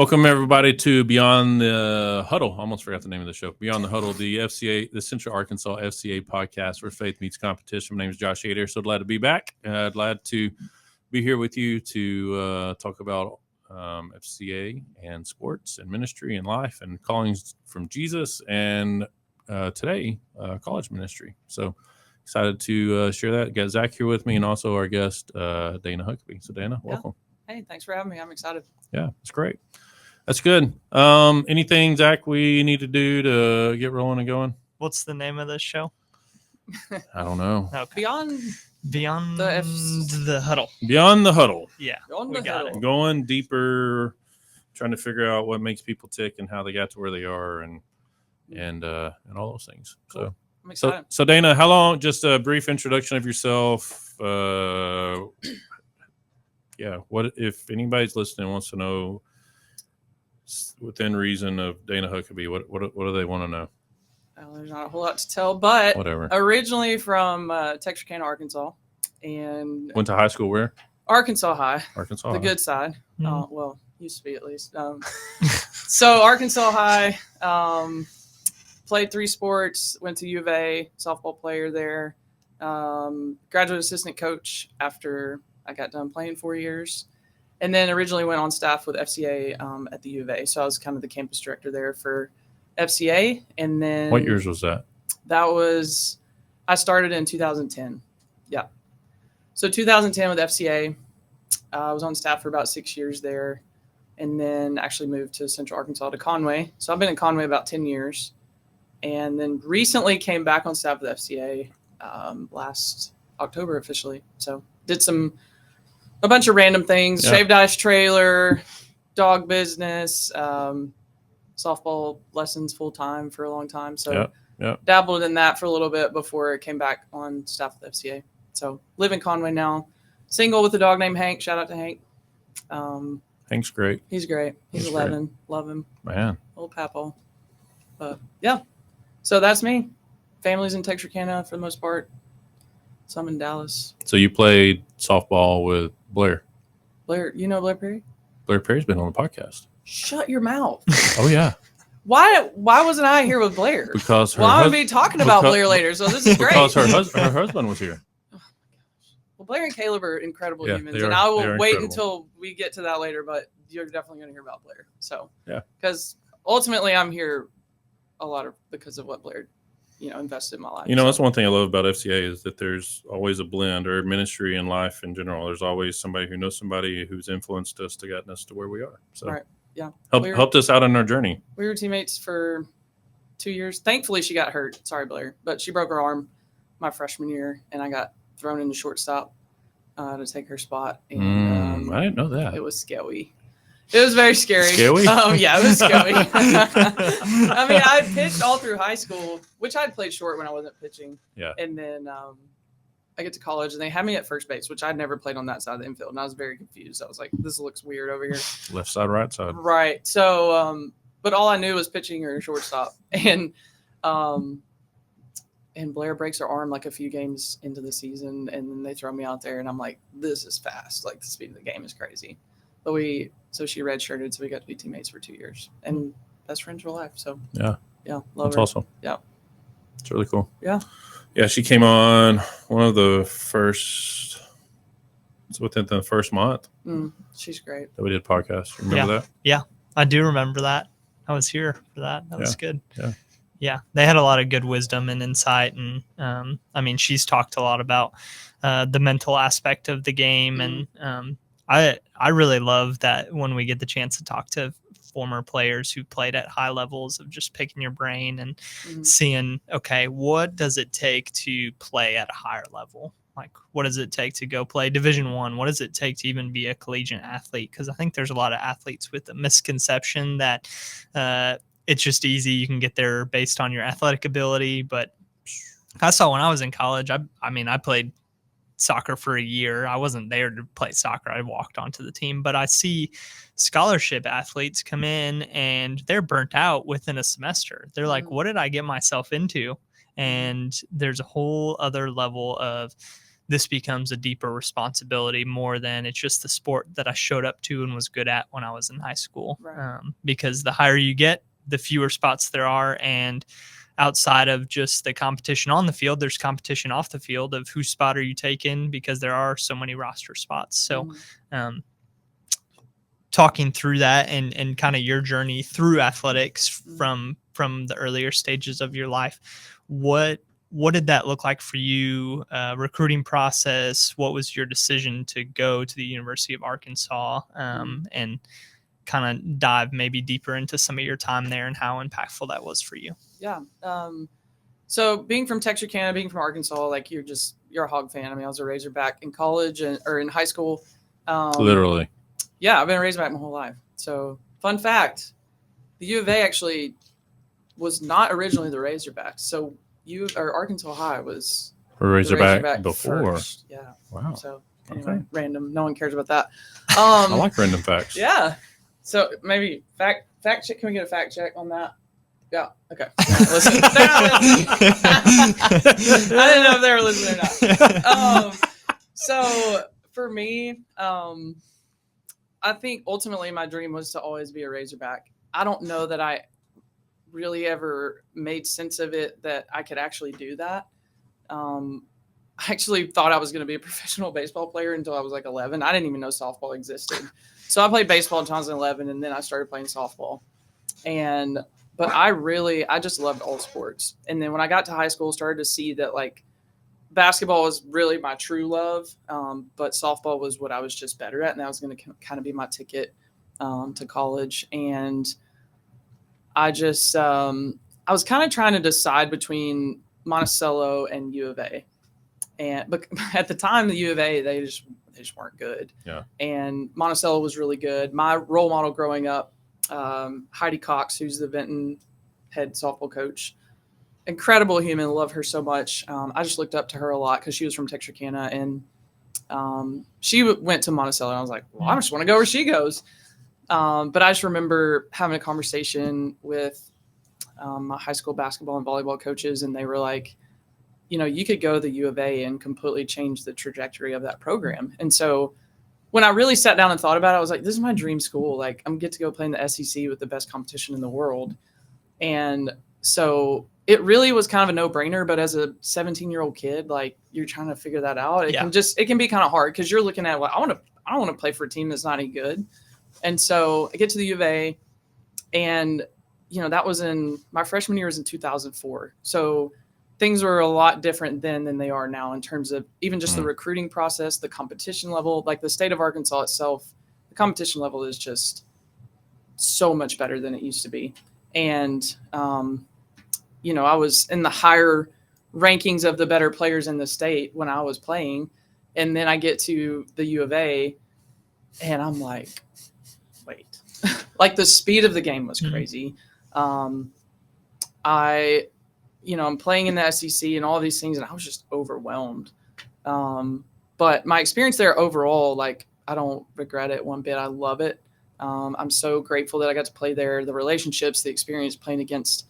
Welcome everybody to Beyond the Huddle. I almost forgot the name of the show. Beyond the Huddle, the FCA, the Central Arkansas FCA podcast where faith meets competition. My name is Josh Adair. So glad to be back. Glad to be here with you to talk about FCA and sports and ministry and life and callings from Jesus and today college ministry. So excited to share that. Got Zach here with me and also our guest Dayna Huckabee. So Dayna, welcome. Hey, thanks for having me. I'm excited. Yeah, it's great. That's good. Anything, Zach, we need to do to get rolling and going? What's the name of this show? I don't know. Okay. Beyond the Huddle. Beyond the Huddle. Yeah, Beyond we the got Huddle. it. Going deeper, trying to figure out what makes people tick and how they got to where they are and all those things. Cool. I'm excited. So Dayna, how long? Just a brief introduction of yourself. What if anybody's listening wants to know within reason of Dayna Huckabee, what do they want to know? Well, there's not a whole lot to tell, but Whatever. Originally from Texarkana, Arkansas, and Went to high school where? Arkansas High, Arkansas. the High. good side. Mhm. Well, used to be at least. So Arkansas High, played 3 sports, went to U of A, softball player there, graduate assistant coach after I got done playing 4 years. And then originally went on staff with FCA at the U of A. So I was kind of the campus director there for FCA. And then What years was that? I started in 2010. Yeah. So 2010 with FCA, I was on staff for about 6 years there. And then actually moved to Central Arkansas to Conway. So I've been in Conway about 10 years. And then recently came back on staff with FCA last October officially. So did a bunch of random things, Yeah. shaved ice trailer, dog business, softball lessons full time for a long time. So Yeah. dabbled in that for a little bit before it came back on staff with FCA. So live in Conway now, single with a dog named Hank. Shout out to Hank. Hank's great. He's great. He's He's 11. Great. Love him. Man. Old Papo. But yeah, so that's me. Family's in Texarkana for the most part. Some in Dallas. So you played softball with Blair. Blair, you know Blair Perry? Blair Perry's been on the podcast. Shut your mouth. Oh, yeah. Why wasn't I here with Blair? Because her I'm going to be talking about Blair later, so this is great. Because her husband was here. Oh my gosh. Well, Blair and Caleb are incredible Yeah, humans, they and are- I they will are wait incredible. until we get to that later, but you're definitely going to hear about Blair. So, Yeah. Because ultimately I'm here because of what Blair, invested in my life. That's one thing I love about FCA is that there's always a blend, or ministry and life in general. There's always somebody who knows somebody who's influenced us to gotten us to where we are. So Right. Yeah. helped us out on our journey. We were teammates for 2 years. Thankfully, she got hurt. Sorry, Blair. But she broke her arm my freshman year, and I got thrown into shortstop to take her spot. And I didn't know that. it was scary. It was very scary. Scary? Yeah, it was scary. I mean, I pitched all through high school, which I'd played short when I wasn't pitching. Yeah. And then I get to college, and they had me at first base, which I'd never played on that side of the infield. And I was very confused. I was like, this looks weird over here. Left side, right side. Right. So, but all I knew was pitching or shortstop. And Blair breaks her arm like a few games into the season, and then they throw me out there, and I'm like, this is fast. Like, the speed of the game is crazy. But so she redshirted, so we got to be teammates for 2 years and best friends for life. So Yeah. love That's her. awesome. Yeah. It's really cool. Yeah. Yeah, she came on one of the first, it's within the first month She's great. that we did a podcast. Remember that? Yeah, I do remember that. I was here for that. That was good. Yeah. Yeah, they had a lot of good wisdom and insight, and I mean, she's talked a lot about the mental aspect of the game, and I really love that when we get the chance to talk to former players who played at high levels of just picking your brain and seeing, okay, what does it take to play at a higher level? Like, what does it take to go play Division I? What does it take to even be a collegiate athlete? Because I think there's a lot of athletes with the misconception that it's just easy. You can get there based on your athletic ability. But I saw when I was in college, I played soccer for a year. I wasn't there to play soccer. I walked onto the team, but I see scholarship athletes come in and they're burnt out within a semester. They're like, what did I get myself into? And there's a whole other level of this becomes a deeper responsibility more than it's just the sport that I showed up to and was good at when I was in high school. Right. Because the higher you get, the fewer spots there are. And outside of just the competition on the field, there's competition off the field of whose spot are you taking, because there are so many roster spots. So talking through that and kind of your journey through athletics from the earlier stages of your life, what did that look like for you? Recruiting process? What was your decision to go to the University of Arkansas? And kind of dive maybe deeper into some of your time there and how impactful that was for you. Yeah. So being from Texarkana, being from Arkansas, like you're a Hog fan. I mean, I was a Razorback in college or in high school. Literally. Yeah, I've been a Razorback my whole life. So fun fact, the U of A actually was not originally the Razorbacks. So Arkansas High was A Razorback before. First. Yeah. Wow. So anyway, Okay. random. No one cares about that. I like random facts. Yeah. So maybe fact check. Can we get a fact check on that? Yeah. Okay. Listen. They're not listening. I didn't know if they were listening or not. So for me, I think ultimately my dream was to always be a Razorback. I don't know that I really ever made sense of it that I could actually do that. I actually thought I was going to be a professional baseball player until I was like 11. I didn't even know softball existed. So I played baseball in 2011, and then I started playing softball. But I just loved all sports. And then when I got to high school, started to see that like basketball was really my true love. But softball was what I was just better at. And that was going to kind of be my ticket to college. And I just, I was kind of trying to decide between Monticello and U of A. But at the time, the U of A, they just weren't good. Yeah. And Monticello was really good. My role model growing up, Heidi Cox, who's the Benton head softball coach, incredible human, love her so much. I just looked up to her a lot because she was from Texarkana, and she went to Monticello. And I was like, well, I just want to go where she goes. But I just remember having a conversation with my high school basketball and volleyball coaches, and they were like, you could go to the U of A and completely change the trajectory of that program. And so when I really sat down and thought about it, I was like, this is my dream school. Like, I'm get to go play in the SEC with the best competition in the world. And so it really was kind of a no-brainer. But as a 17-year-old kid, like, you're trying to figure that out. It can be kind of hard because you're looking at, well, I don't want to play for a team that's not any good. And so I get to the U of A, and that was in my freshman year was in 2004. So things were a lot different then than they are now in terms of even just the recruiting process, the competition level. Like the state of Arkansas itself, the competition level is just so much better than it used to be. And, I was in the higher rankings of the better players in the state when I was playing. And then I get to the U of A, and I'm like, wait. Like the speed of the game was crazy. I'm playing in the SEC and all these things, and I was just overwhelmed. But my experience there overall, like, I don't regret it one bit. I love it. I'm so grateful that I got to play there. The relationships, the experience playing against,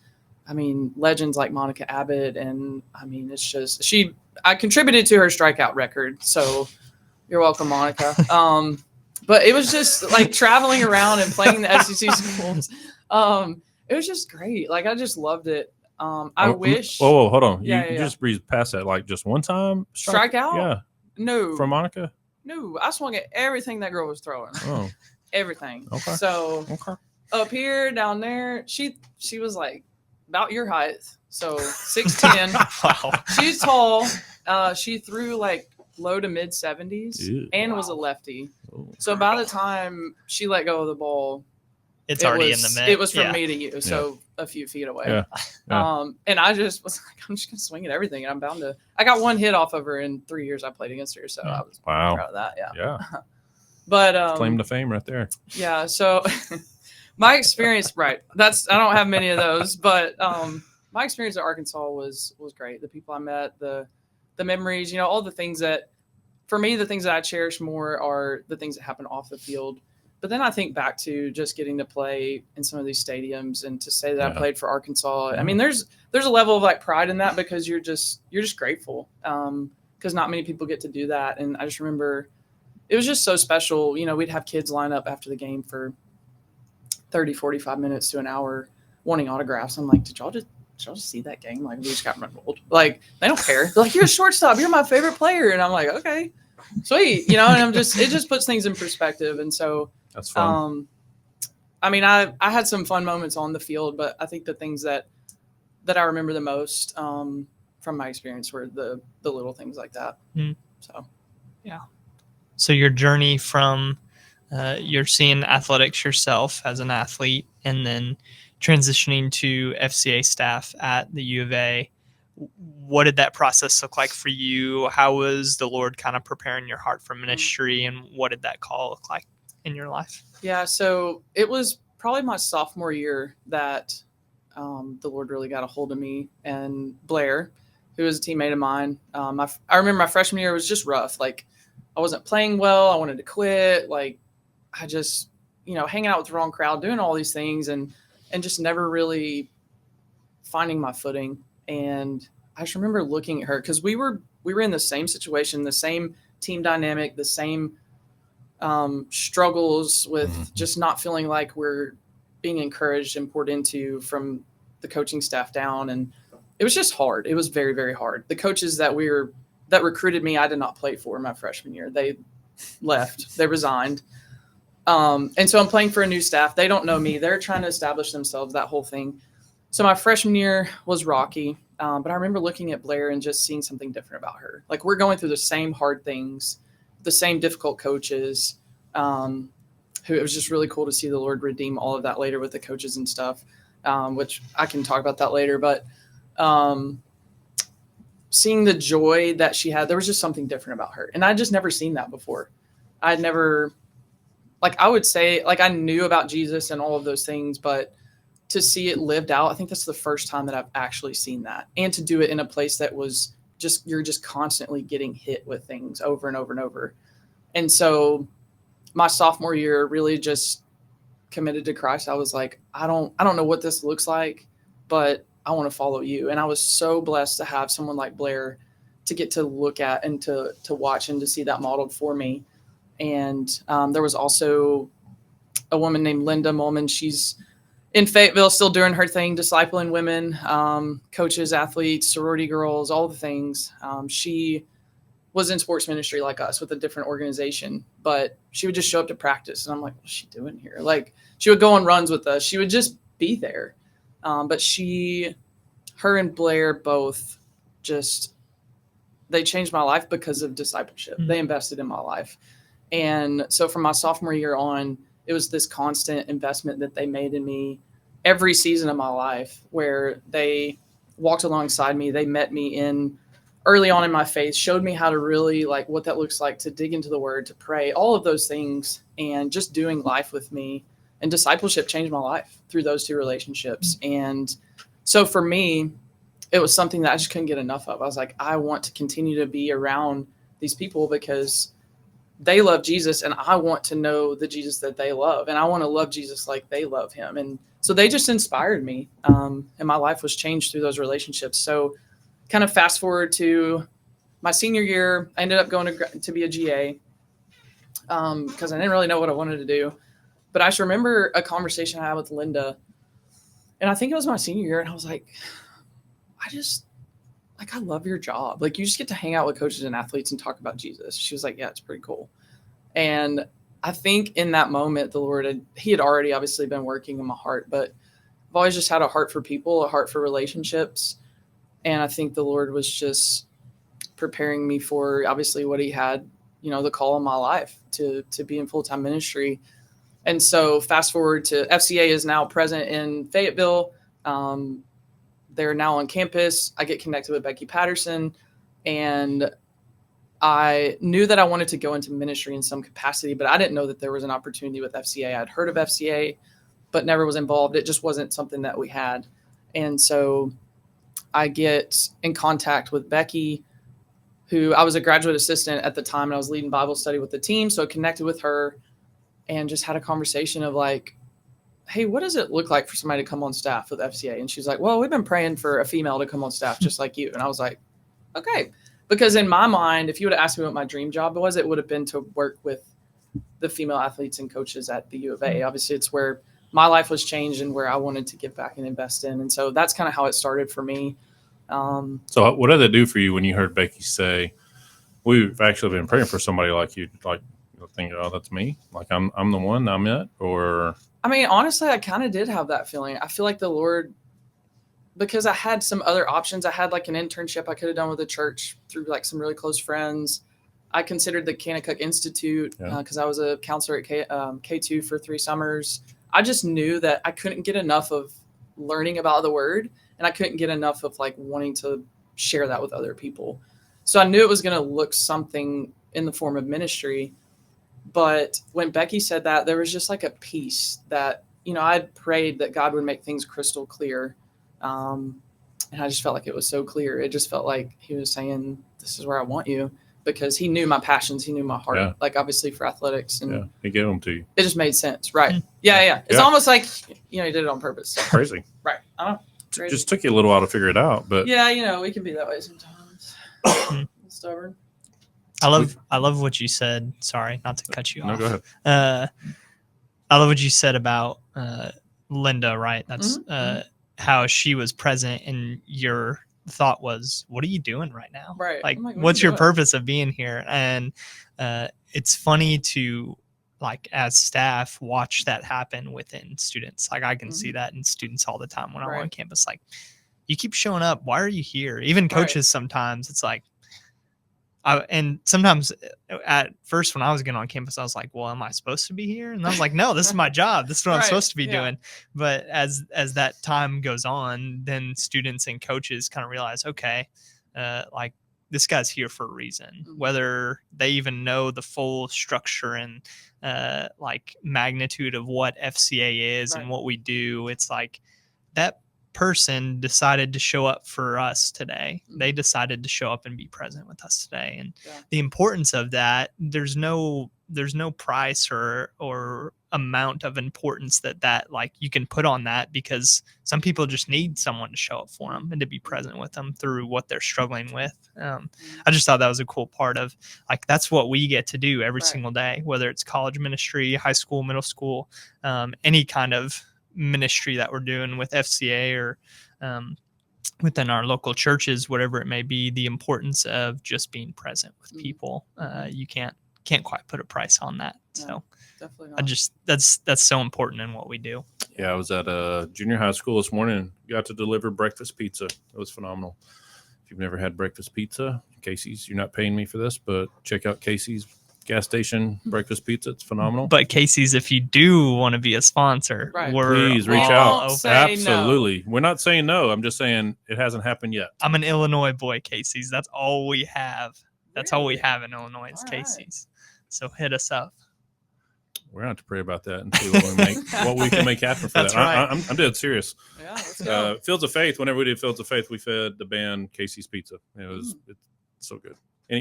legends like Monica Abbott. And it's just, I contributed to her strikeout record. So you're welcome, Monica. But it was just like traveling around and playing the SEC schools. It was just great. Like, I just loved it. I wish. Whoa, hold on. Yeah, you just breezed past that like just one time? Strikeout? Yeah. No. From Monica? No. I swung at everything that girl was throwing. Oh. Everything. Okay. So up here, down there, she was like about your height. So 6'10". Wow. She's tall. She threw like low to mid 70s and was a lefty. Oh. So by the time she let go of the ball, it's already in the mix. It was from me to you, so a few feet away. Yeah. And I just was like, I'm just gonna swing at everything, and I'm bound to. I got one hit off of her in 3 years I played against her, so I was proud of that. Yeah. But claim to fame right there. Yeah. So my experience, right? I don't have many of those, but my experience at Arkansas was great. The people I met, the memories, all the things that, for me, the things that I cherish more are the things that happen off the field. But then I think back to just getting to play in some of these stadiums and to say that I played for Arkansas. There's a level of like pride in that because you're just grateful. because not many people get to do that. And I just remember it was just so special. You know, we'd have kids line up after the game for 30, 45 minutes to an hour wanting autographs. I'm like, did y'all just see that game? Like, we just got run rolled. Like, they don't care. They're like, you're a shortstop. You're my favorite player. And I'm like, okay, sweet. You know, and it just puts things in perspective. And so That's fun. I mean, I had some fun moments on the field, but I think the things that I remember the most from my experience were the little things like that. Mm. So, yeah. So your journey from you're seeing athletics yourself as an athlete, and then transitioning to FCA staff at the U of A. What did that process look like for you? How was the Lord kind of preparing your heart for ministry, and what did that call look like in your life? Yeah, so it was probably my sophomore year that the Lord really got a hold of me, and Blair, who was a teammate of mine. I remember my freshman year was just rough. Like, I wasn't playing well. I wanted to quit. Like, I just, you know, hanging out with the wrong crowd, doing all these things, and just never really finding my footing. And I just remember looking at her, because we were in the same situation, the same team dynamic, the same struggles with just not feeling like we're being encouraged and poured into from the coaching staff down. And it was just hard. It was very, very hard. The coaches that recruited me, I did not play for my freshman year. They left. They resigned. And so I'm playing for a new staff. They don't know me. They're trying to establish themselves, that whole thing. So my freshman year was rocky. But I remember looking at Blair and just seeing something different about her. Like, we're going through the same hard things, the same difficult coaches, who it was just really cool to see the Lord redeem all of that later with the coaches and stuff, which I can talk about that later. But seeing the joy that she had, there was just something different about her. And I'd just never seen that before. I'd never, like, I would say, like, I knew about Jesus and all of those things, but to see it lived out, I think that's the first time that I've actually seen that. And to do it in a place that was just, you're just constantly getting hit with things over and over and over. And so my sophomore year really just committed to Christ. I was like, I don't know what this looks like, but I want to follow you. And I was so blessed to have someone like Blair to get to look at and to watch and to see that modeled for me. And there was also a woman named Linda Molman. She's in Fayetteville, still doing her thing, discipling women, coaches, athletes, sorority girls, all the things. She was in sports ministry like us with a different organization, but she would just show up to practice. And I'm like, what's she doing here? Like, she would go on runs with us. She would just be there. But her and Blair both just, they changed my life because of discipleship. Mm-hmm. They invested in my life. And so from my sophomore year on, it was this constant investment that they made in me every season of my life, where they walked alongside me. They met me early on in my faith, showed me how to really, like, what that looks like to dig into the word, to pray, all of those things, and just doing life with me. And discipleship changed my life through those two relationships. And so for me, it was something that I just couldn't get enough of. I was like, I want to continue to be around these people because they love Jesus, and I want to know the Jesus that they love, and I want to love Jesus like they love him. And so they just inspired me, and my life was changed through those relationships. So kind of fast forward to my senior year, I ended up going to be a GA because I didn't really know what I wanted to do. But I just remember a conversation I had with Linda, and I think it was my senior year, and I was like, I love your job. Like, you just get to hang out with coaches and athletes and talk about Jesus. She was like, yeah, it's pretty cool. And I think in that moment, the Lord he had already obviously been working in my heart, but I've always just had a heart for people, a heart for relationships. And I think the Lord was just preparing me for obviously what he had, the call in my life to be in full-time ministry. And so fast forward to FCA is now present in Fayetteville. They're now on campus. I get connected with Becky Patterson, and I knew that I wanted to go into ministry in some capacity, but I didn't know that there was an opportunity with FCA. I'd heard of FCA, but never was involved. It just wasn't something that we had. And so I get in contact with Becky, who I was a graduate assistant at the time, and I was leading Bible study with the team. So I connected with her and just had a conversation of like, hey, what does it look like for somebody to come on staff with FCA? And she's like, well, we've been praying for a female to come on staff just like you. And I was like, okay. Because in my mind, if you would have asked me what my dream job was, it would have been to work with the female athletes and coaches at the U of A. Obviously, it's where my life was changed and where I wanted to give back and invest in. And so that's kind of how it started for me. So what did it do for you when you heard Becky say, we've actually been praying for somebody like you, like think, oh, that's me? Like I'm the one, I'm it? Or I mean, honestly, I kind of did have that feeling. I feel like the Lord, because I had some other options. I had like an internship I could have done with the church through like some really close friends. I considered the Kanakuk Institute because I was a counselor at K2 for 3 summers. I just knew that I couldn't get enough of learning about the word, and I couldn't get enough of like wanting to share that with other people. So I knew it was going to look something in the form of ministry. But when Becky said that, there was just like a peace that, I'd prayed that God would make things crystal clear. And I just felt like it was so clear. It just felt like he was saying, this is where I want you, because he knew my passions. He knew my heart, like obviously for athletics. And he gave them to you. It just made sense. Right. Yeah. It's almost like, he did it on purpose. Crazy. Right. I don't know. Just took you a little while to figure it out, but yeah, we can be that way sometimes. Stubborn. I love what you said. Sorry, not to cut you off. No, go ahead. I love what you said about Linda, right? That's how she was present, and your thought was, what are you doing right now? Right. Like, what what's your purpose of being here? And it's funny to, like, as staff, watch that happen within students. Like, I can see that in students all the time when I'm on campus. Like, you keep showing up. Why are you here? Even coaches sometimes, it's like, and sometimes at first when I was getting on campus, I was like, well, am I supposed to be here? And I was like, no, this is my job. This is what I'm supposed to be doing. But as that time goes on, then students and coaches kind of realize, okay, like this guy's here for a reason, whether they even know the full structure and like magnitude of what FCA is and what we do. It's like that person decided to show up for us today. They decided to show up and be present with us today. And the importance of that, there's no price or amount of importance that like you can put on that, because some people just need someone to show up for them and to be present with them through what they're struggling with. I just thought that was a cool part of, like, that's what we get to do every single day, whether it's college ministry, high school, middle school, any kind of ministry that we're doing with FCA or within our local churches, whatever it may be. The importance of just being present with people, you can't quite put a price on that. So definitely not. That's so important in what we do. I was at a junior high school this morning, got to deliver breakfast pizza. It was phenomenal. If you've never had breakfast pizza, Casey's, you're not paying me for this, but check out Casey's gas station breakfast pizza. It's phenomenal. But Casey's, if you do want to be a sponsor, please reach out. Absolutely. No. We're not saying no. I'm just saying it hasn't happened yet. I'm an Illinois boy, Casey's. That's all we have. That's all we have in Illinois is Casey's. So hit us up. We're going to have to pray about that and see what we can make happen for that. Right. I'm dead serious. Yeah, let's go. Fields of Faith, whenever we did Fields of Faith, we fed the band Casey's Pizza. It's so good.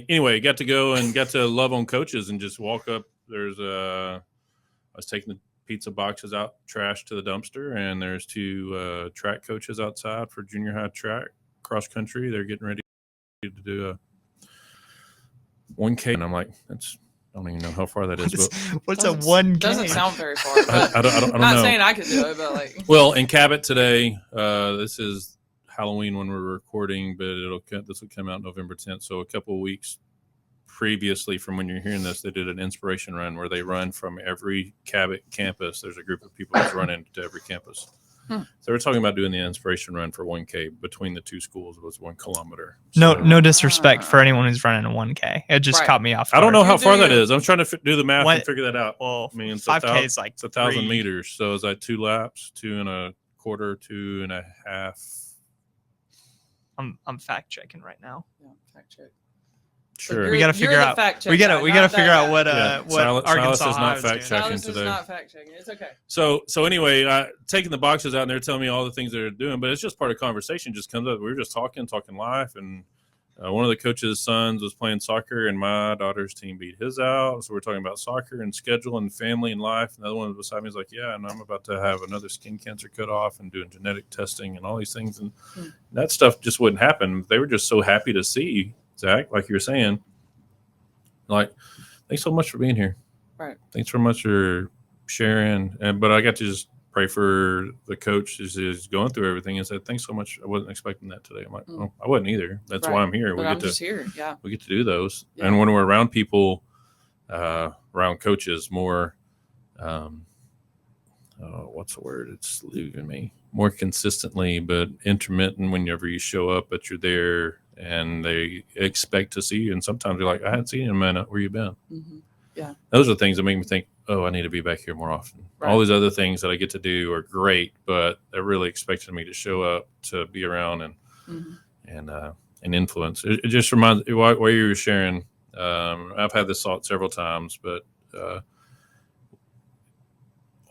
Anyway, got to go and got to love on coaches and just walk up. I was taking the pizza boxes out, trash to the dumpster, and there's 2 track coaches outside for junior high track, cross country. They're getting ready to do a 1K, and I'm like, I don't even know how far that is. What's a 1K? Doesn't sound very far. But I don't I'm not know. saying I could do it, but like. Well, in Cabot today, this is Halloween when we're recording, but this will come out November 10th. So a couple of weeks previously from when you're hearing this, they did an inspiration run where they run from every Cabot campus. There's a group of people that's running to every campus. So we're talking about doing the inspiration run for 1K between the 2 schools. It was 1 kilometer. So, no disrespect for anyone who's running a 1K. It just caught me off guard. I don't know how far that is. I'm trying to do the math and figure that out. Well, I mean, 5K is like it's 1,000 meters. So it's like 2 laps, 2 1/4, 2.5. I'm fact checking right now. Yeah, fact check. Sure. We got to figure out. We got to figure out what Arkansas is not is fact checking today. Is not fact checking. It's okay. So anyway, taking the boxes out and they're telling me all the things they're doing, but it's just part of conversation. Just comes up. We were just talking life, and one of the coach's sons was playing soccer, and my daughter's team beat his out. So we're talking about soccer and schedule and family and life. And the other one beside me was like, "Yeah, and I'm about to have another skin cancer cut off and doing genetic testing and all these things." And that stuff just wouldn't happen. They were just so happy to see Zach, like you were saying, like, thanks so much for being here. Right. Thanks so much for sharing. But I got to just pray for the coach who's going through everything and said, thanks so much. I wasn't expecting that today. I'm like, well, I wasn't either. That's why I'm here. But I'm just here. Yeah. We get to do those. Yeah. And when we're around people, around coaches more, what's the word? It's leaving me. More consistently, but intermittent whenever you show up, but you're there and they expect to see you. And sometimes you're like, I hadn't seen you in a minute. Where you been? Mm-hmm. Yeah. Those are things that make me think, oh, I need to be back here more often. Right. All these other things that I get to do are great, but they're really expecting me to show up, to be around and influence. It just reminds me, while you were sharing, I've had this thought several times, but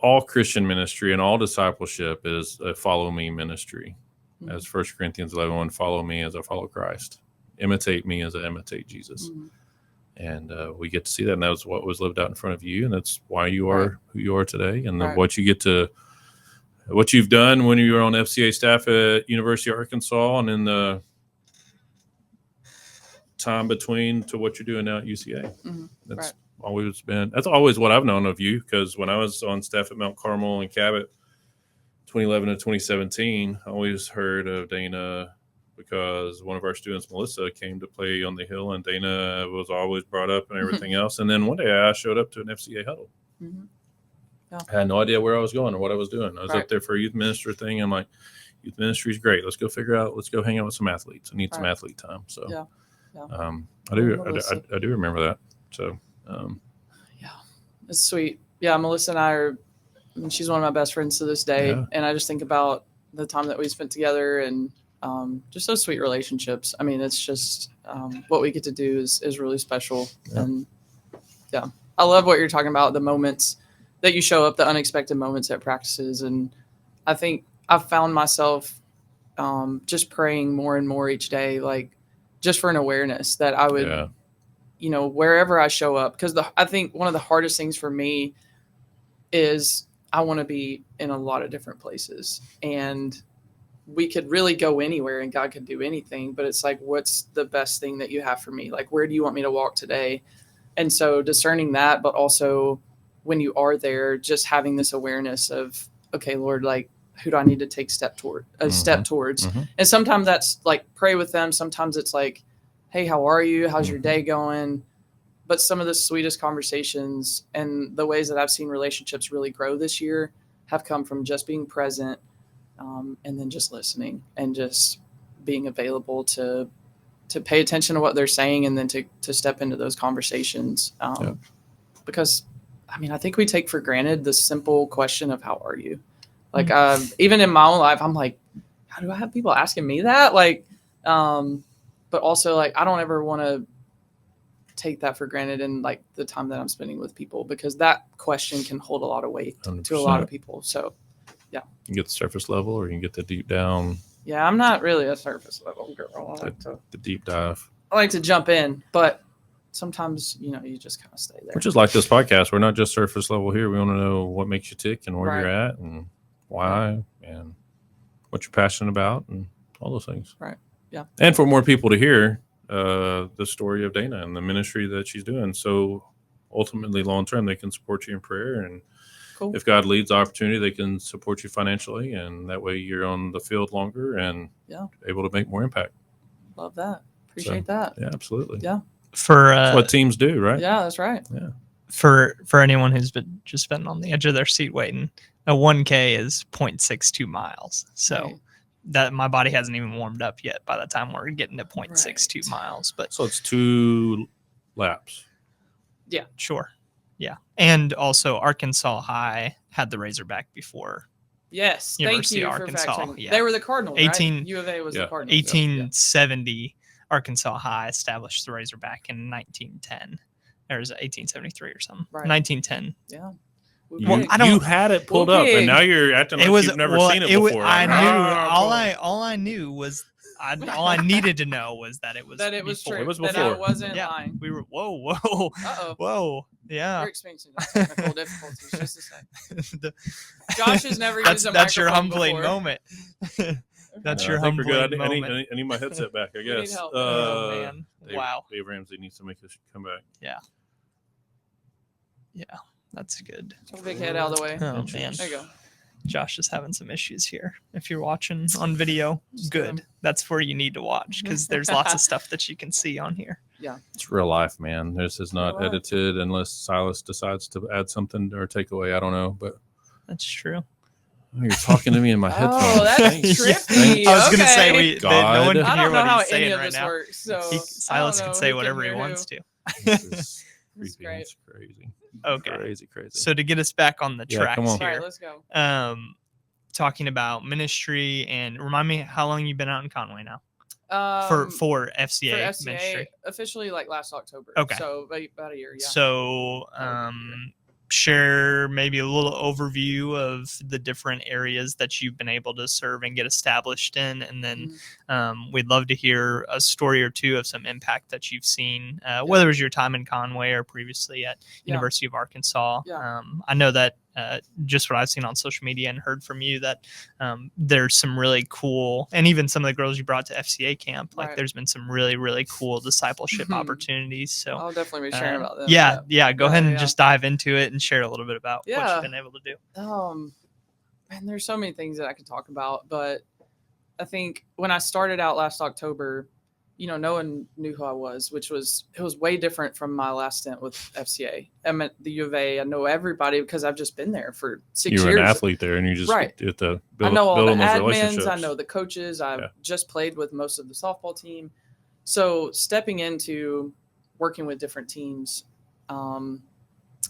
all Christian ministry and all discipleship is a follow me ministry. Mm-hmm. As 1 Corinthians 11:1, follow me as I follow Christ. Imitate me as I imitate Jesus. Mm-hmm. And we get to see that. And that's what was lived out in front of you. And that's why you are who you are today. And what you've done when you were on FCA staff at University of Arkansas and in the time between to what you're doing now at UCA. Mm-hmm. That's always what I've known of you, because when I was on staff at Mount Carmel and Cabot 2011 to 2017, I always heard of Dayna because one of our students, Melissa, came to play on the Hill, and Dayna was always brought up and everything else. And then one day I showed up to an FCA huddle. Mm-hmm. Yeah. I had no idea where I was going or what I was doing. I was up there for a youth minister thing. I'm like, youth ministry is great. Let's go hang out with some athletes. I need some athlete time. So I do remember that. So it's sweet. Yeah, Melissa and she's one of my best friends to this day. Yeah. And I just think about the time that we spent together and just those sweet relationships. I mean, it's just what we get to do is really special. Yeah. And I love what you're talking about, the moments that you show up, the unexpected moments at practices. And I think I've found myself just praying more and more each day, like just for an awareness that I would, wherever I show up, because I think one of the hardest things for me is I want to be in a lot of different places, and we could really go anywhere and God could do anything, but it's like, what's the best thing that you have for me? Like, where do you want me to walk today? And so discerning that, but also when you are there, just having this awareness of, okay, Lord, like, who do I need to take step towards? Mm-hmm. And sometimes that's like pray with them. Sometimes it's like, hey, how are you? How's your day going? But some of the sweetest conversations and the ways that I've seen relationships really grow this year have come from just being present, and then just listening and just being available to pay attention to what they're saying, and then to step into those conversations. Because, I mean, I think we take for granted the simple question of how are you? Like, even in my own life, I'm like, how do I have people asking me that? Like, but also, like, I don't ever want to take that for granted in like the time that I'm spending with people, because that question can hold a lot of weight 100%. To a lot of people. So, yeah. You get the surface level, or you can get the deep down. Yeah, I'm not really a surface level girl. The deep dive. I like to jump in, but sometimes, you just kind of stay there. Which is like this podcast. We're not just surface level here. We want to know what makes you tick and where you're at and why and what you're passionate about and all those things. Right. Yeah. And for more people to hear the story of Dayna and the ministry that she's doing. So ultimately, long term, they can support you in prayer. And if God leads the opportunity, they can support you financially. And that way you're on the field longer and able to make more impact. Love that. Appreciate that. Yeah, absolutely. Yeah. That's what teams do, right? Yeah, that's right. Yeah. For anyone who's been on the edge of their seat waiting, a 1K is 0.62 miles. So that my body hasn't even warmed up yet by the time we're getting to 0.62 miles. But so it's 2 laps. Yeah, sure. Yeah. And also Arkansas High had the Razorback before. Yes. University Thank you Arkansas. For fact-checking. Yeah. They were the Cardinals, 18, right? U of A was the Cardinals. 1870, Arkansas High established the Razorback in 1910. There was 1873 or something. Right. 1910. Yeah. You had it pulled up, and now you're acting like you've never seen it before. I knew. All I knew was all I needed to know was that it was true. It was before. That I wasn't lying. We were whoa. Yeah. We're experiencing technical difficulties. Just a second. Josh has never used a microphone That's your humbling before. moment. That's I your think we're good. humbling moment. I need my headset back, I need guess. help. Oh, man. Dave, Wow. Dave Ramsey needs to make us come back. Yeah, that's good. Big head out of the way. Oh, Inches. man. There you go. Josh is having some issues here. If you're watching on video, Just good. That's where you need to watch because there's lots of stuff that you can see on here. It's real life, man. This is not Real life. edited unless Silas decides to add something or take away. I don't know, but That's true. you're talking to me in my headphones. Oh, that's Thanks. trippy. I was gonna say Okay. no one God. can I hear don't know what how he's any saying of right this now. works. So Silas can say whatever he wants to. This is That's creepy. great. It's crazy. Okay. Crazy. So to get us back on the Yeah, tracks come on. All right, here, let's go. talking about ministry and remind me how long you've been out in Conway now for FCA, for FCA ministry. officially like last October. Okay. So about a year. Yeah. So share maybe a little overview of the different areas that you've been able to serve and get established in, and then we'd love to hear a story or two of some impact that you've seen, whether it was your time in Conway or previously at University of Arkansas. Yeah. I know that just what I've seen on social media and heard from you that there's some really cool, and even some of the girls you brought to FCA camp, like there's been some really, really cool discipleship opportunities. So I'll definitely be sharing about them. Yeah. Go ahead and yeah. just dive into it and share a little bit about what you've been able to do. Man, there's so many things that I could talk about, but I think when I started out last October, no one knew who I was, it was way different from my last stint with FCA. I'm at the U of A. I know everybody because I've just been there for 6 years. You were an athlete there, and you just Right. get to I know all the build on those admins. relationships. I know the coaches. I've just played with most of the softball team. So stepping into working with different teams,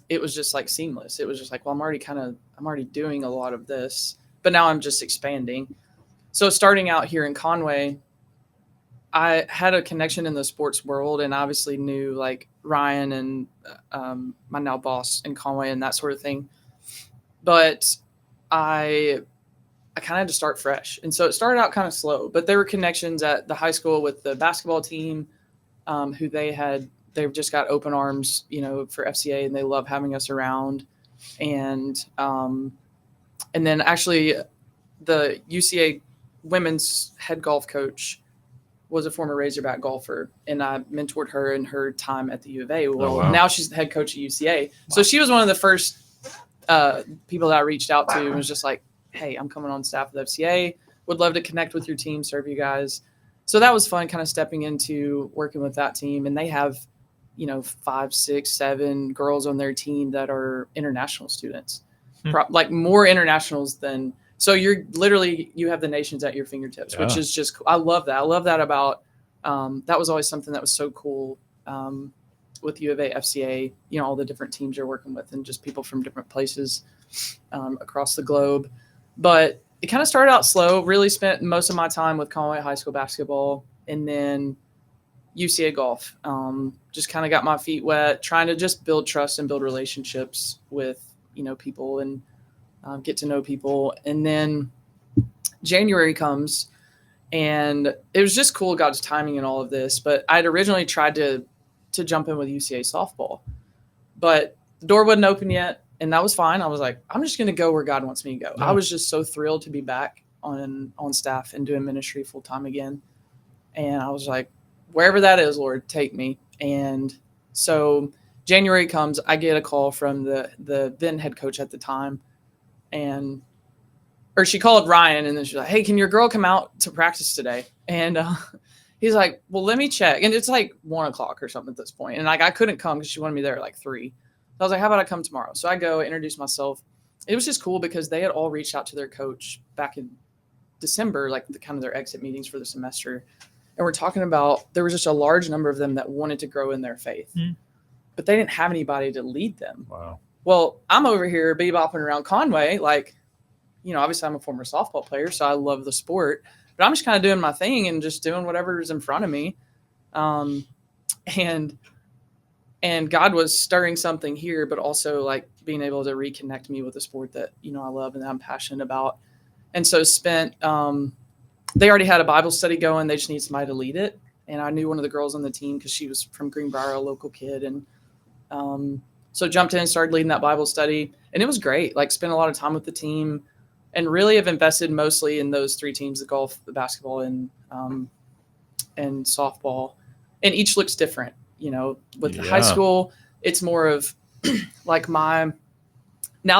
it was just like seamless. It was just like, well, I'm already doing a lot of this, but now I'm just expanding. So starting out here in Conway, I had a connection in the sports world and obviously knew like Ryan and my now boss in Conway and that sort of thing. But I kind of had to start fresh. And so it started out kind of slow, but there were connections at the high school with the basketball team who they've just got open arms, for FCA, and they love having us around. And then actually the UCA women's head golf coach was a former Razorback golfer, and I mentored her in her time at the U of A. Well, now she's the head coach at UCA. Wow. So she was one of the first people that I reached out to and was just like, hey, I'm coming on staff with FCA. Would love to connect with your team, serve you guys. So that was fun kind of stepping into working with that team. And they have, 5, 6, 7 girls on their team that are international students, like more internationals than – so you have the nations at your fingertips, which is just cool. I love that. I love that about that was always something that was so cool with U of A, FCA, all the different teams you're working with and just people from different places across the globe. But it kind of started out slow, really spent most of my time with Conway High School basketball and then UCA golf. Just kind of got my feet wet, trying to just build trust and build relationships with, people and get to know people. And then January comes and it was just cool, God's timing and all of this. But I'd originally tried to jump in with UCA softball, but the door wasn't open yet. And that was fine. I was like, I'm just going to go where God wants me to go. I was just so thrilled to be back on staff and doing ministry full time again. And I was like, wherever that is, Lord, take me. And so January comes, I get a call from the then head coach at the time. Or she called Ryan and then she's like, hey, can your girl come out to practice today? And he's like, well, let me check. And it's like 1:00 or something at this point. And like, I couldn't come because she wanted me there at like 3. I was like, how about I come tomorrow? So I go introduce myself. It was just cool because they had all reached out to their coach back in December, like the kind of their exit meetings for the semester. And we're talking about, there was just a large number of them that wanted to grow in their faith, but they didn't have anybody to lead them. Wow. Well, I'm over here bebopping around Conway. Like, obviously I'm a former softball player, so I love the sport, but I'm just kind of doing my thing and just doing whatever's in front of me. And God was stirring something here, but also like being able to reconnect me with a sport that, I love and that I'm passionate about. And so they already had a Bible study going. They just need somebody to lead it. And I knew one of the girls on the team because she was from Greenbrier, a local kid. And so jumped in and started leading that Bible study. And it was great. Like spent a lot of time with the team. and really have invested mostly in those 3 teams: the golf, the basketball, and softball. And each looks different. With the high school, it's more of like now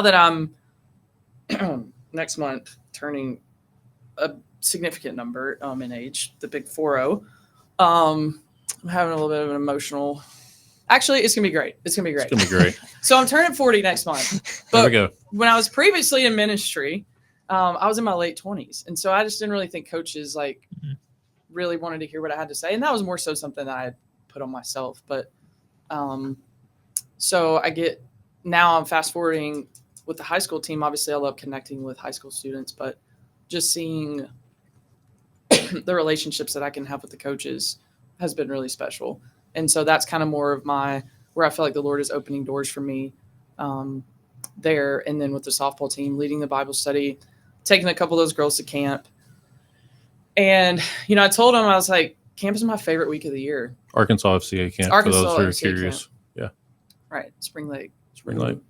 that I'm next month turning a significant number in age, the big 40. I'm having a little bit of an emotional. Actually, it's gonna be great. It's gonna be great. So I'm turning 40 next month. But there we go. When I was previously in ministry, I was in my late 20s, and so I just didn't really think coaches really wanted to hear what I had to say, and that was more so something that I had put on myself. But so now I'm fast forwarding with the high school team. Obviously, I love connecting with high school students, but just seeing the relationships that I can have with the coaches has been really special. And so that's kind of more of where I feel like the Lord is opening doors for me there. And then with the softball team, leading the Bible study, taking a couple of those girls to camp. And, I told them, I was like, camp is my favorite week of the year. Arkansas FCA camp, for those who are curious. Camp. Yeah. Right. Spring Lake.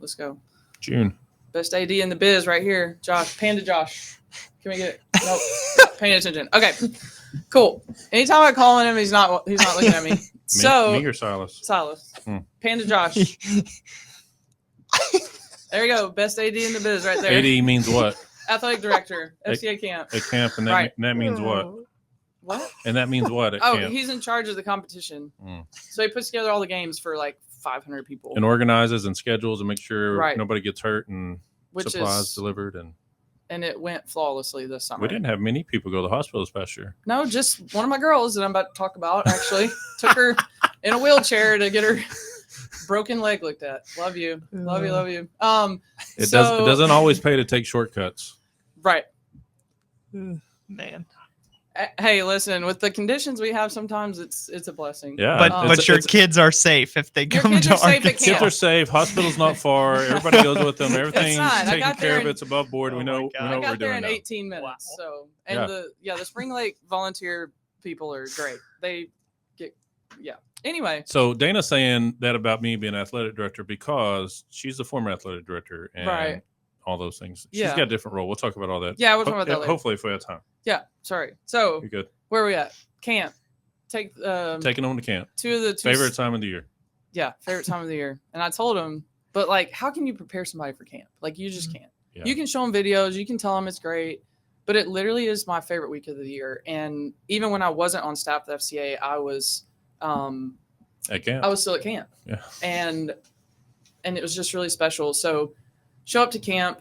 Let's go. June. Best AD in the biz right here. Panda Josh. Can we get it? Nope. Not paying attention. Okay. Cool. Anytime I call on him, he's not looking at me. Me or Silas? Silas. Panda Josh. There you go. Best AD in the biz right there. AD means what? Athletic director, FCA camp. At camp, and that means what? What? And that means what at camp? He's in charge of the competition. So he puts together all the games for 500 people. And organizes and schedules and makes sure nobody gets hurt and supplies delivered. And it went flawlessly this summer. We didn't have many people go to the hospital this past year. No, just one of my girls that I'm about to talk about actually took her in a wheelchair to get her broken leg looked at. Love you. Love you. It doesn't always pay to take shortcuts. Right. Man. Hey, listen, with the conditions we have, sometimes it's a blessing. Yeah. But your kids are safe if they come to Arkansas. Kids are safe. Hospital's not far. Everybody goes with them. Everything's taken care of. It's above board. We know what we're doing. I got there in now. 18 minutes. Wow. So, and the Spring Lake volunteer people are great. They get, Anyway. So Dayna's saying that about me being athletic director because she's the former athletic director and all those things. She's got a different role. We'll talk about all that. Yeah, we'll talk about that later. Hopefully if we have time. Yeah, sorry. So you're good. Where are we at? Camp. Taking them to camp. Favorite time of the year. Yeah, favorite time of the year. And I told them, but how can you prepare somebody for camp? You just can't. Yeah. You can show them videos, you can tell them it's great, but it literally is my favorite week of the year. And even when I wasn't on staff at the FCA, I was at camp. I was still at camp. Yeah. And it was just really special. So show up to camp,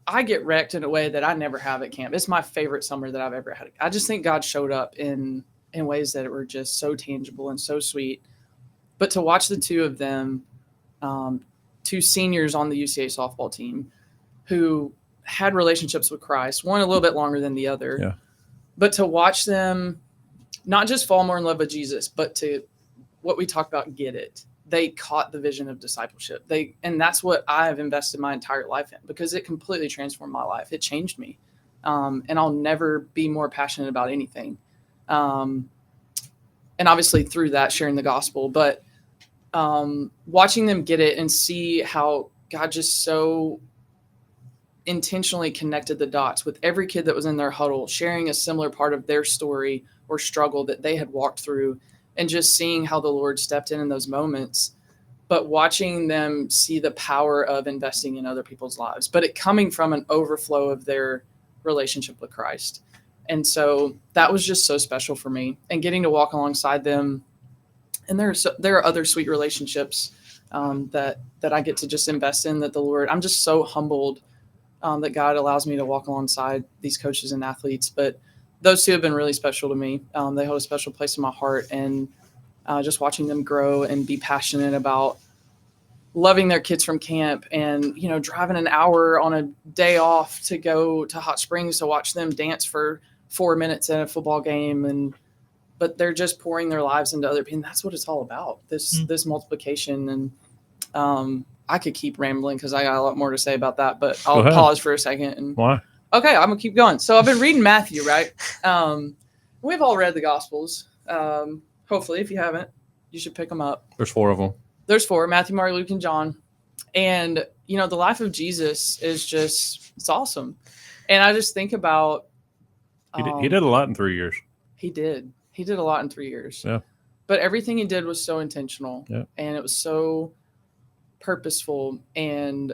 I get wrecked in a way that I never have at camp. It's my favorite summer that I've ever had. I just think God showed up in ways that were just so tangible and so sweet. But to watch the two of them, 2 seniors on the UCA softball team who had relationships with Christ, one a little bit longer than the other, but to watch them not just fall more in love with Jesus, but to what we talked about, get it. They caught the vision of discipleship. And that's what I've invested my entire life in because it completely transformed my life. It changed me. And I'll never be more passionate about anything. And obviously through that, sharing the gospel, but watching them get it and see how God just so intentionally connected the dots with every kid that was in their huddle, sharing a similar part of their story or struggle that they had walked through. And just seeing how the Lord stepped in those moments, but watching them see the power of investing in other people's lives, but it coming from an overflow of their relationship with Christ. And so that was just so special for me, and getting to walk alongside them. And there are other sweet relationships that I get to just invest in, that the Lord, I'm just so humbled that God allows me to walk alongside these coaches and athletes. But those two have been really special to me. They hold a special place in my heart, and just watching them grow and be passionate about loving their kids from camp and, driving an hour on a day off to go to Hot Springs to watch them dance for 4 minutes at a football game. But they're just pouring their lives into other people. And that's what it's all about, this multiplication. And I could keep rambling because I got a lot more to say about that, but I'll pause for a second. Why? Okay, I'm going to keep going. So I've been reading Matthew, right? We've all read the Gospels. Hopefully, if you haven't, you should pick them up. There's 4 of them. There's 4, Matthew, Mark, Luke, and John. And, the life of Jesus is just, it's awesome. And I just think about, He did a lot in 3 years. He did a lot in 3 years. Yeah. But everything he did was so intentional. Yeah. And it was so purposeful. And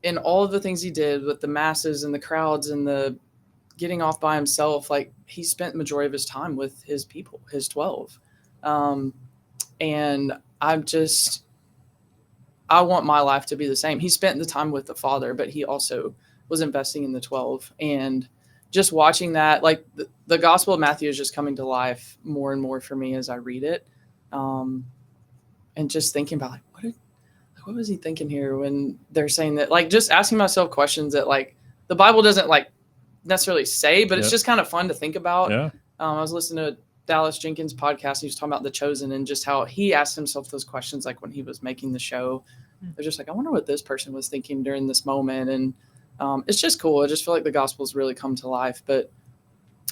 in all of the things he did with the masses and the crowds and the getting off by himself, like, he spent the majority of his time with his people, his 12. And I want my life to be the same. He spent the time with the Father, but he also was investing in the 12. And just watching that, like, the Gospel of Matthew is just coming to life more and more for me as I read it. And just thinking about, like, what was he thinking here when they're saying that, like, just asking myself questions that, like, the Bible doesn't, like, necessarily say, but it's just kind of fun to think about. Yeah. I was listening to Dallas Jenkins' podcast. He was talking about The Chosen and just how he asked himself those questions, like, when he was making the show. They're just like, I wonder what this person was thinking during this moment. And it's just cool. I just feel like the gospel's really come to life. But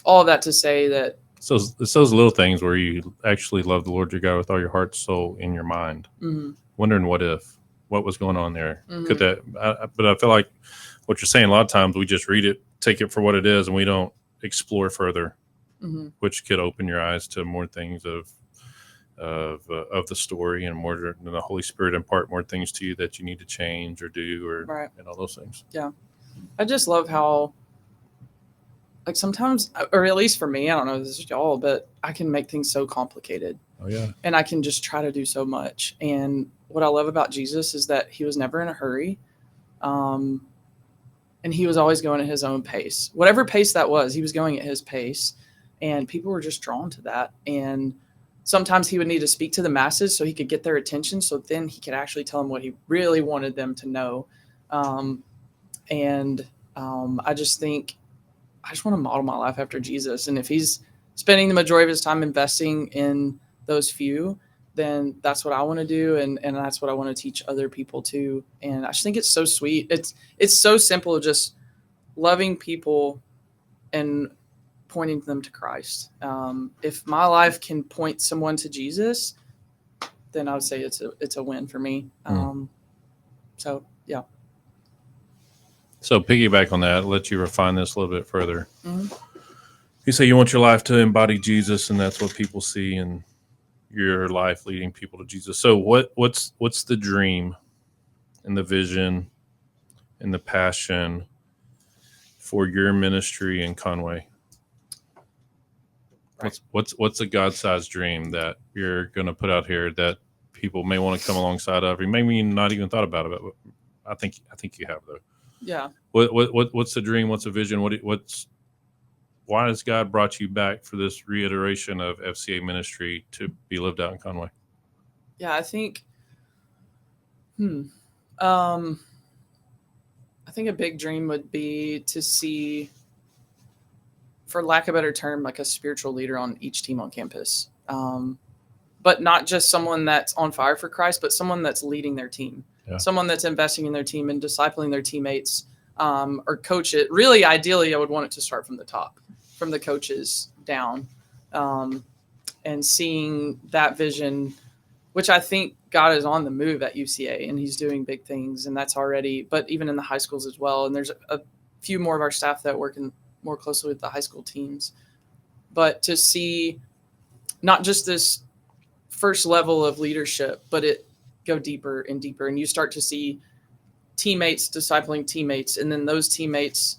all of that to say that. So it's those little things where you actually love the Lord your God with all your heart, soul, and your mind. Mm-hmm. Wondering what was going on there. Mm-hmm. But I feel like what you're saying, a lot of times we just read it, take it for what it is, and we don't explore further, Mm-hmm. which could open your eyes to more things of the story, and more than the Holy Spirit impart more things to you that you need to change or do, or Right. and all those things. Yeah. I just love how, like, sometimes, or at least for me, I don't know if this is y'all, but I can make things so complicated. Oh yeah. And I can just try to do so much. And what I love about Jesus is that he was never in a hurry. And he was always going at his own pace. Whatever pace that was, he was going at his pace. And people were just drawn to that. And sometimes he would need to speak to the masses so he could get their attention. So then he could actually tell them what he really wanted them to know. I just think, I just want to model my life after Jesus. And if he's spending the majority of his time investing in those few, then that's what I want to do. And that's what I want to teach other people too. And I just think it's so sweet. It's so simple, just loving people and pointing them to Christ. If my life can point someone to Jesus, then I would say it's a win for me. So yeah. So piggyback on that, let you refine this a little bit further. Mm-hmm. You say you want your life to embody Jesus, and that's what people see in your life, leading people to Jesus. So what's the dream and the vision and the passion for your ministry in Conway? Right. What's a God-sized dream that you're going to put out here that people may want to come alongside of, or maybe not even thought about it? But I think you have, though. Yeah. What's the dream? What's the vision? Why has God brought you back for this reiteration of FCA ministry to be lived out in Conway? Yeah, I think, I think a big dream would be to see, for lack of a better term, like a spiritual leader on each team on campus. But not just someone that's on fire for Christ, but someone that's leading their team. Yeah. Someone that's investing in their team and discipling their teammates, or coach it. Really, ideally, I would want it to start from the top, from the coaches down, and seeing that vision, which I think God is on the move at UCA, and he's doing big things, and that's already, but even in the high schools as well. And there's a few more of our staff that work more closely with the high school teams. But to see not just this first level of leadership, but it go deeper and deeper, and you start to see teammates discipling teammates, and then those teammates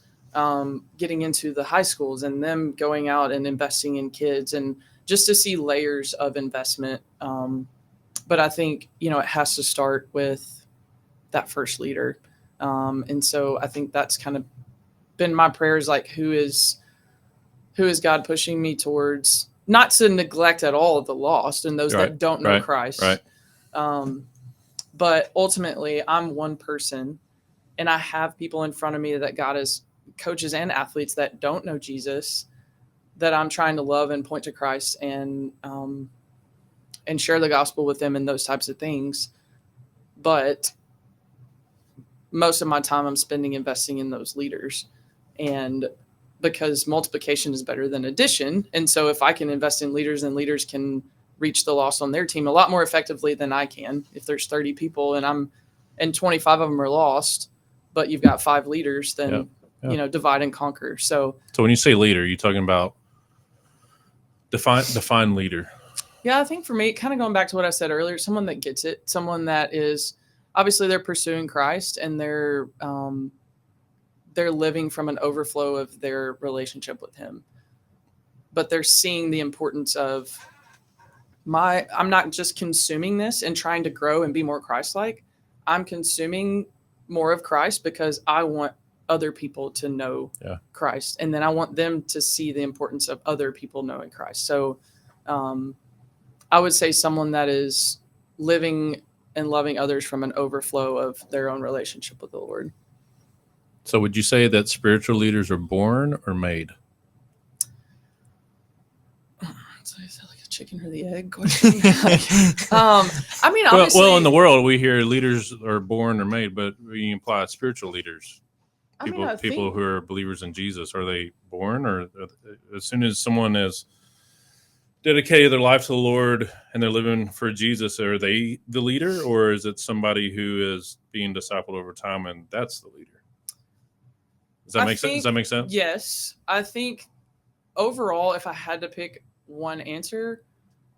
getting into the high schools and them going out and investing in kids, and just to see layers of investment. But I think, it has to start with that first leader. And so I think that's kind of been my prayers, like, who is God pushing me towards, not to neglect at all the lost and those that don't know Christ. Right. But ultimately, I'm one person, and I have people in front of me that God is coaches and athletes that don't know Jesus, that I'm trying to love and point to Christ and share the gospel with them and those types of things. But most of my time I'm spending investing in those leaders, and because multiplication is better than addition. And so if I can invest in leaders, and leaders can reach the lost on their team a lot more effectively than I can. If there's 30 people and I'm and 25 of them are lost, but you've got 5 leaders, then, Yep. Divide and conquer. So when you say leader, you're talking about define leader. yeah, I think for me, kind of going back to what I said earlier, someone that gets it, someone that is obviously they're pursuing Christ and they're living from an overflow of their relationship with him, but they're seeing the importance of I'm not just consuming this and trying to grow and be more Christ-like. I'm consuming more of Christ because I want other people to know Christ. And then I want them to see the importance of other people knowing Christ. So I would say someone that is living and loving others from an overflow of their own relationship with the Lord. So would you say that spiritual leaders are born or made? So is that like a chicken or the egg question? I mean, obviously, well, in the world we hear leaders are born or made, but we imply spiritual leaders. People who are believers in Jesus, are they born, or as soon as someone has dedicated their life to the Lord and they're living for Jesus, are they the leader, or is it somebody who is being discipled over time and that's the leader? Does that make sense? Does that make sense? Yes. I think overall, if I had to pick one answer,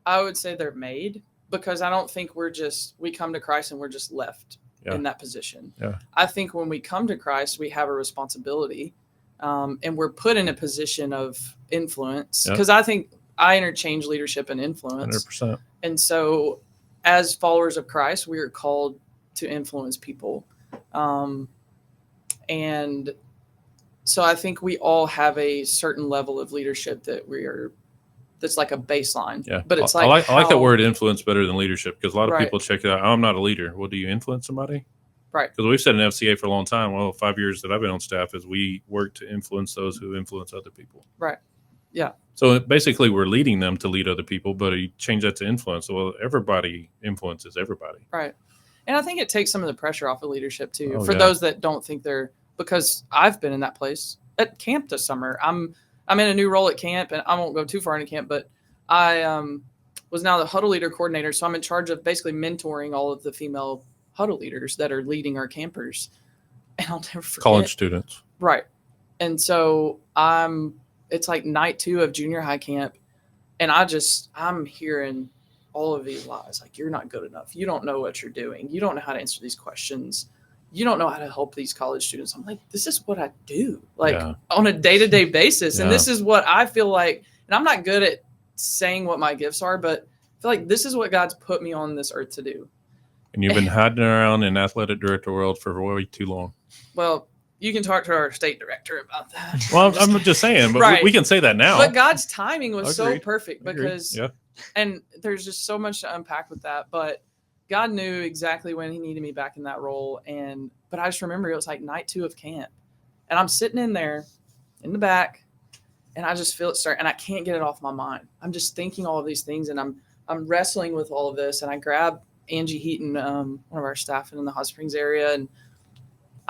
I would say they're made, because I don't think we come to Christ and we're just left in that position. Yeah. I think when we come to Christ, we have a responsibility, and we're put in a position of influence, because I think I interchange leadership and influence. 100%. And so as followers of Christ, we are called to influence people. And so I think we all have a certain level of leadership that's like a baseline. Yeah. But it's I like that word influence better than leadership, because a lot of people check it out. I'm not a leader. Well, do you influence somebody? Right. Because we've said in FCA for a long time, 5 years that I've been on staff, is we work to influence those who influence other people. Right. Yeah. So basically we're leading them to lead other people, but you change that to influence. Well, everybody influences everybody. Right. And I think it takes some of the pressure off of leadership too, for those that don't think because I've been in that place at camp this summer. I'm in a new role at camp, and I won't go too far into camp, but I was now the Huddle leader coordinator. So I'm in charge of basically mentoring all of the female Huddle leaders that are leading our campers. And I'll never forget. College students. Right. And so it's like night 2 of junior high camp. And I'm hearing all of these lies. Like, you're not good enough. You don't know what you're doing. You don't know how to answer these questions. You don't know how to help these college students. I'm like, this is what I do, on a day-to-day basis. And this is what I feel like, and I'm not good at saying what my gifts are, but I feel like this is what God's put me on this earth to do. And you've been hiding around in athletic director world for way too long. Well, you can talk to our state director about that. Well, I'm just saying, but we can say that now. But God's timing was so perfect, because, and there's just so much to unpack with that, but God knew exactly when he needed me back in that role. But I just remember it was like night 2 of camp, and I'm sitting in there in the back, and I just feel it start, and I can't get it off my mind. I'm just thinking all of these things, and I'm wrestling with all of this. And I grab Angie Heaton, one of our staff in the Hot Springs area, and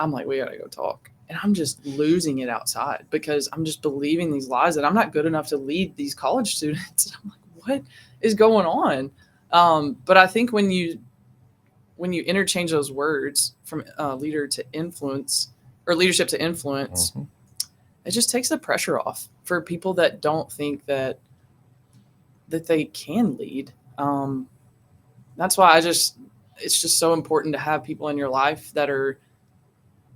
I'm like, we got to go talk. And I'm just losing it outside, because I'm just believing these lies that I'm not good enough to lead these college students. And I'm like, what is going on? But I think when you interchange those words from leader to influence, or leadership to influence, it just takes the pressure off for people that don't think that they can lead. That's why it's just so important to have people in your life that are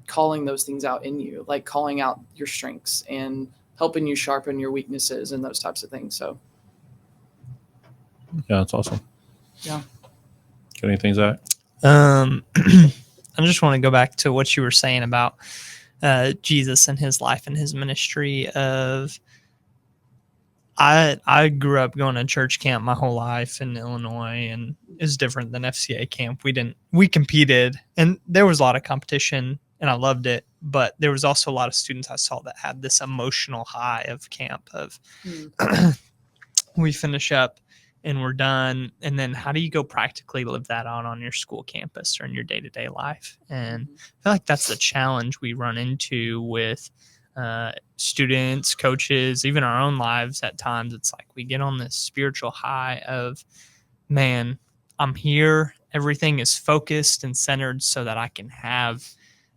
calling those things out in you, like calling out your strengths and helping you sharpen your weaknesses and those types of things. So. Yeah, that's awesome. Yeah. Got anything, Zach? I just want to go back to what you were saying about Jesus and his life and his ministry. I grew up going to church camp my whole life in Illinois, and it's different than FCA camp. We competed, and there was a lot of competition, and I loved it. But there was also a lot of students I saw that had this emotional high of camp of we finish up and we're done. And then how do you go practically live that out on your school campus or in your day-to-day life? And I feel like that's the challenge we run into with students, coaches, even our own lives. At times it's like we get on this spiritual high of, man, I'm here everything is focused and centered so that I can have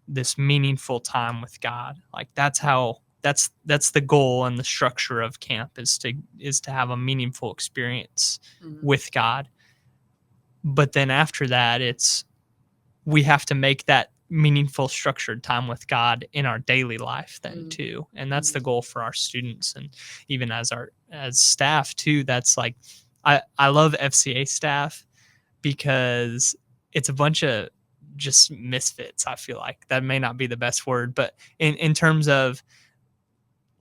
this meaningful time with God. Like that's the goal and the structure of camp is to have a meaningful experience with God. But then after that, we have to make that meaningful structured time with God in our daily life then too. And that's the goal for our students. And even as staff too, that's like, I love FCA staff because it's a bunch of just misfits. I feel like that may not be the best word, but in terms of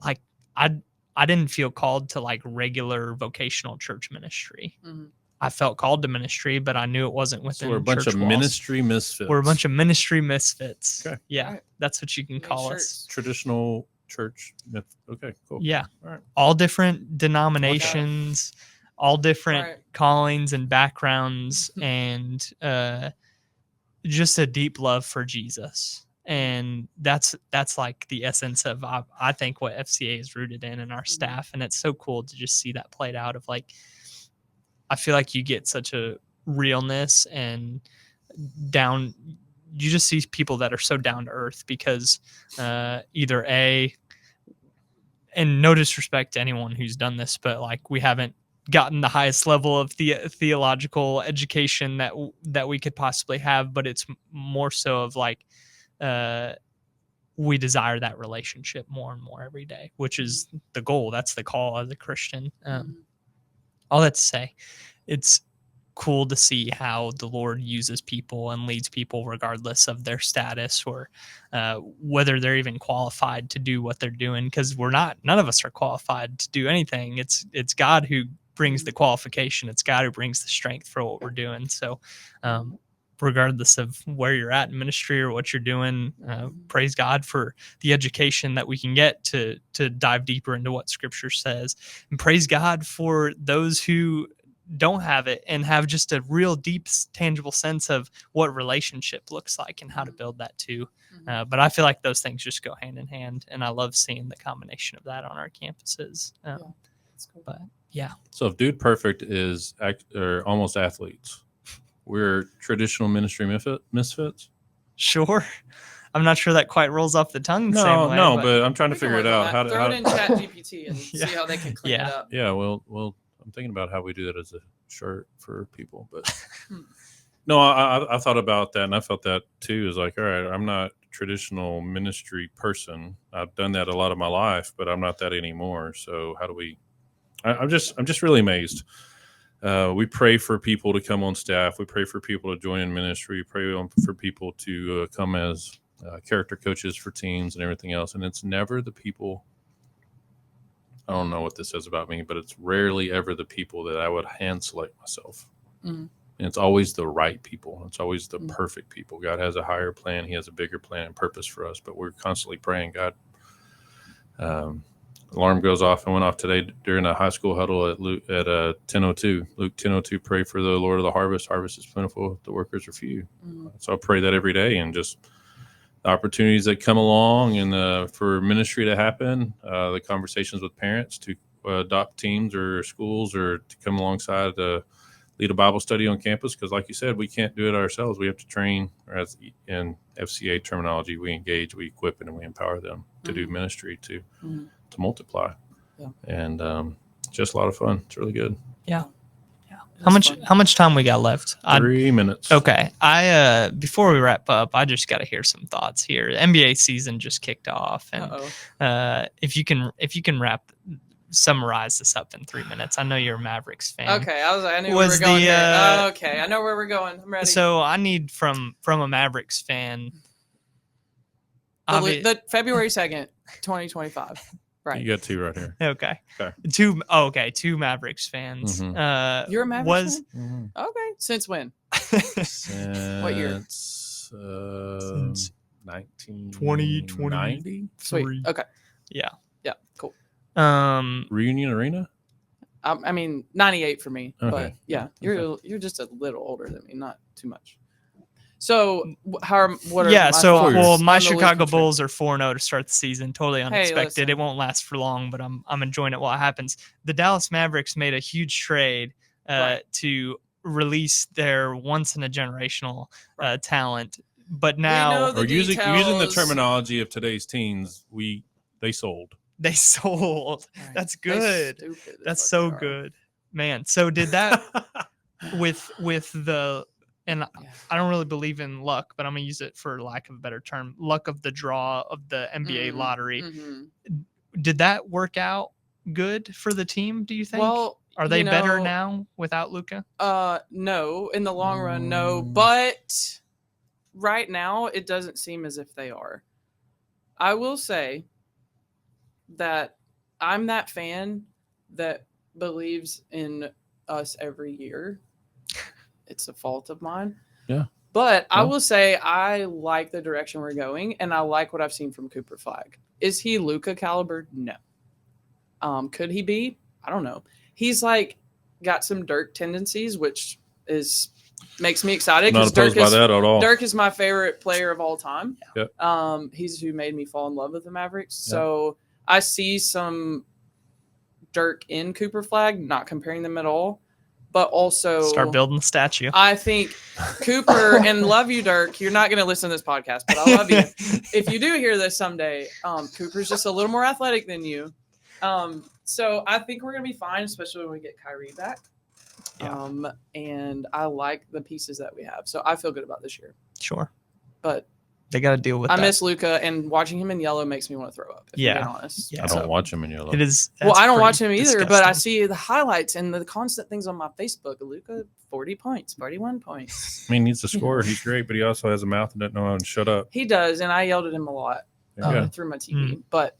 like, I didn't feel called to like regular vocational church ministry. I felt called to ministry, but I knew it wasn't within. So we're a bunch of ministry misfits. We're a bunch of ministry misfits. Okay. Yeah, right. That's what you can call us. Traditional church. Okay, cool. Yeah. All right. All different denominations, all different callings and backgrounds, and just a deep love for Jesus. And that's like the essence of I think what FCA is rooted in our staff, and it's so cool to just see that played out. Of like, I feel like you get such a realness and you just see people that are so down to earth because either and no disrespect to anyone who's done this, but like we haven't gotten the highest level of theological education that we could possibly have, but it's more so of like we desire that relationship more and more every day, which is the goal. That's the call as a Christian. All that to say, it's cool to see how the Lord uses people and leads people regardless of their status or whether they're even qualified to do what they're doing, because none of us are qualified to do anything. It's God who brings the qualification. It's God who brings the strength for what we're doing. So regardless of where you're at in ministry or what you're doing, praise God for the education that we can get to dive deeper into what Scripture says, and praise God for those who don't have it and have just a real deep, tangible sense of what relationship looks like and how to build that too. But I feel like those things just go hand in hand, and I love seeing the combination of that on our campuses. That's cool. But yeah. So if Dude Perfect is almost athletes, we're traditional ministry misfits? Sure. I'm not sure that quite rolls off the tongue the same way. No, but I'm trying to figure it out. Throw it in Chat GPT and see how they can clean it up. Yeah, well, I'm thinking about how we do that as a shirt for people, but no, I thought about that, and I felt that too. Is like, all right, I'm not a traditional ministry person. I've done that a lot of my life, but I'm not that anymore. So how do we? I'm just really amazed. We pray for people to come on staff. We pray for people to join in ministry. We pray for people to come as character coaches for teams and everything else. And it's never the people. I don't know what this says about me, but it's rarely ever the people that I would hand select myself. And it's always the right people. It's always the perfect people. God has a higher plan. He has a bigger plan and purpose for us, but we're constantly praying, God. Alarm goes off and went off today during a high school huddle at 10:02. Luke 10:02, pray for the Lord of the harvest. Harvest is plentiful. The workers are few. So I pray that every day, and just the opportunities that come along and for ministry to happen, the conversations with parents to adopt teams or schools or to come alongside to lead a Bible study on campus. Because like you said, we can't do it ourselves. We have to train, or as in FCA terminology, we engage, we equip, and we empower them to do ministry to multiply. And just a lot of fun. It's really good. How much time we got left? 3 minutes. Okay. I before we wrap up, I just got to hear some thoughts here. The NBA season just kicked off, and if you can summarize this up in 3 minutes. I know you're a Mavericks fan. Okay, I knew where we were going here. Okay, I know where we're going. I'm ready. So I need from a Mavericks fan. The February 2nd, 2025. Right. You got two right here. Okay. Two Mavericks fans. You're a Mavericks fan? Okay. Since when? What year? Since 2020. Sweet. Okay. Yeah. Cool. Reunion Arena? I mean, 98 for me. Okay. But yeah, you're just a little older than me, not too much. So what are my thoughts? My Chicago Bulls are 4-0 to start the season. Totally unexpected. It won't last for long, but I'm enjoying it while it happens. The Dallas Mavericks made a huge trade to release their once in a generational talent. But know now the Or using the details. terminology of today's teens, they sold. they sold. Right. That's They good. stupid is That's what so they are. good, man. So did that with the and Yeah. I don't really believe in luck, but I'm gonna use it for lack of a better term. Luck of the draw of the NBA lottery. Mhm. Did that work out good for the team? Do you think? Well, Are they better know, now without Luka? No. In the long run, no. But right now, it doesn't seem as if they are. I will say that I'm that fan that believes in us every year. It's a fault of mine. Yeah. But I Well. will say I like the direction we're going, and I like what I've seen from Cooper Flag. Is he Luka caliber? No. Could he be? I don't know. He's like got some Dirk tendencies, which makes me excited Not because opposed by that at all. Dirk is my favorite player of all time. Yep. He's who made me fall in love with the Mavericks. So I see some Dirk in Cooper Flag, not comparing them at all, but also Start building the statue. I think Cooper and love you, Dirk. You're not going to listen to this podcast, but I love you. If you do hear this someday, Cooper's just a little more athletic than you. So I think we're going to be fine, especially when we get Kyrie back. Yeah. And I like the pieces that we have. So I feel good about this year. Sure. But they got to deal with I that. miss Luka, and watching him in yellow makes me want to throw up, if I'm being honest. Yeah. I don't watch him in yellow. It is. Well, I don't watch him either, disgusting. but I see the highlights and the constant things on my Facebook. Luka, 40 points, 41 points. I mean, he's a scorer. He's great, but he also has a mouth and doesn't know how to shut up. He does, and I yelled at him a lot through my TV. But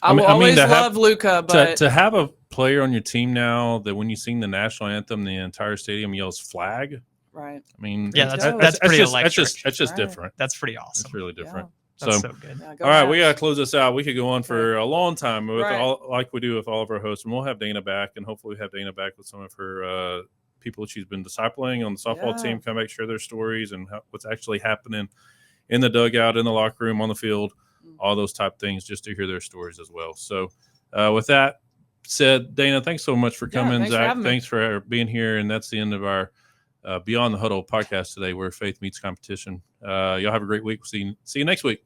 I will always love Luka. But to have a player on your team now that when you sing the national anthem, the entire stadium yells flag. Right. I mean, yeah, that's pretty electric. That's just different. That's pretty awesome. That's really different. That's so good. Yeah, all right, we got to close this out. We could go on for a long time with Right. like we do with all of our hosts, and we'll have Dayna back, and hopefully we have Dayna back with some of her people she's been discipling on the softball team, come back, share their stories and what's actually happening in the dugout, in the locker room, on the field, all those type things, just to hear their stories as well. So with that said, Dayna, thanks so much for coming. Zach, thanks for being here. And that's the end of our Beyond the Huddle podcast today, where faith meets competition. Y'all have a great week. See you next week.